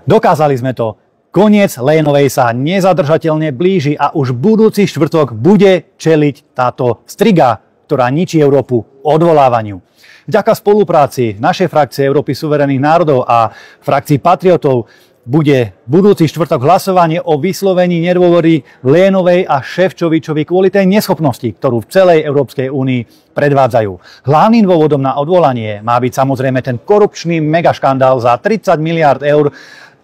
Dokázali sme to. Koniec Leyenovej sa nezadržateľne blíži a už budúci štvrtok bude čeliť táto striga, ktorá ničí Európu odvolávaniu. Vďaka spolupráci našej frakcie Európy suverénnych národov a frakcii patriotov bude budúci štvrtok hlasovanie o vyslovení nedôvery Leyenovej a Šefčovičovi kvôli tej neschopnosti, ktorú v celej Európskej únii predvádzajú. Hlavným dôvodom na odvolanie má byť samozrejme ten korupčný megaškandál za 30 miliárd eur,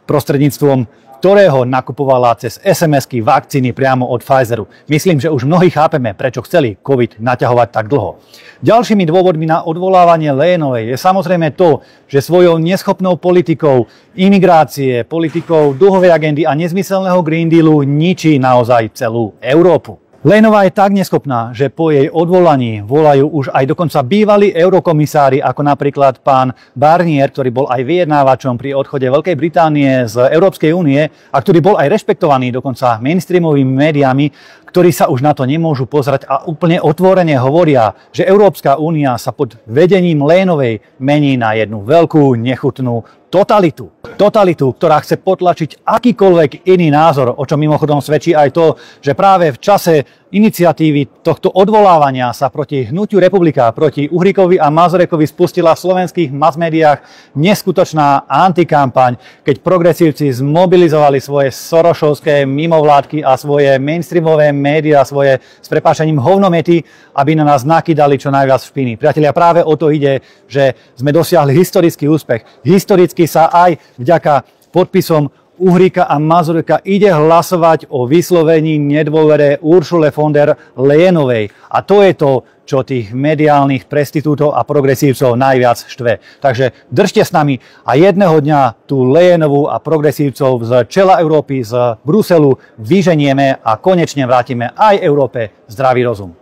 prostredníctvom ktorého nakupovala cez SMS-ky vakcíny priamo od Pfizeru. Myslím, že už mnohí chápeme, prečo chceli COVID naťahovať tak dlho. Ďalšími dôvodmi na odvolávanie Leyenovej je samozrejme to, že svojou neschopnou politikou imigrácie, politikou dlhovej agendy a nezmyselného Green Dealu ničí naozaj celú Európu. Leyenová je tak neschopná, že po jej odvolaní volajú už aj dokonca bývalí eurokomisári, ako napríklad pán Barnier, ktorý bol aj vyjednávačom pri odchode Veľkej Británie z Európskej únie a ktorý bol aj rešpektovaný dokonca mainstreamovými médiami, ktorí sa už na to nemôžu pozerať a úplne otvorene hovoria, že Európska únia sa pod vedením Leyenovej mení na jednu veľkú nechutnú totalitu. Totalitu, ktorá chce potlačiť akýkoľvek iný názor, o čom mimochodom svedčí aj to, že práve v čase iniciatívy tohto odvolávania sa proti hnutiu Republika, proti Uhríkovi a Mazurekovi spustila v slovenských masmédiách neskutočná antikampaň, keď progresívci zmobilizovali svoje sorošovské mimovládky a svoje mainstreamové médiá, svoje s prepáčením hovnomety, aby na nás nakydali čo najviac špiny. Priatelia, práve o to ide, že sme dosiahli historický úspech. Historicky sa aj vďaka podpisom Uhríka a Mazureka ide hlasovať o vyslovení nedôvere Ursule von der Leyenovej. A to je to, čo tých mediálnych prestitútov a progresívcov najviac štve. Takže držte s nami a jedného dňa tú Leyenovú a progresívcov z čela Európy, z Bruselu vyženieme a konečne vrátime aj Európe zdravý rozum.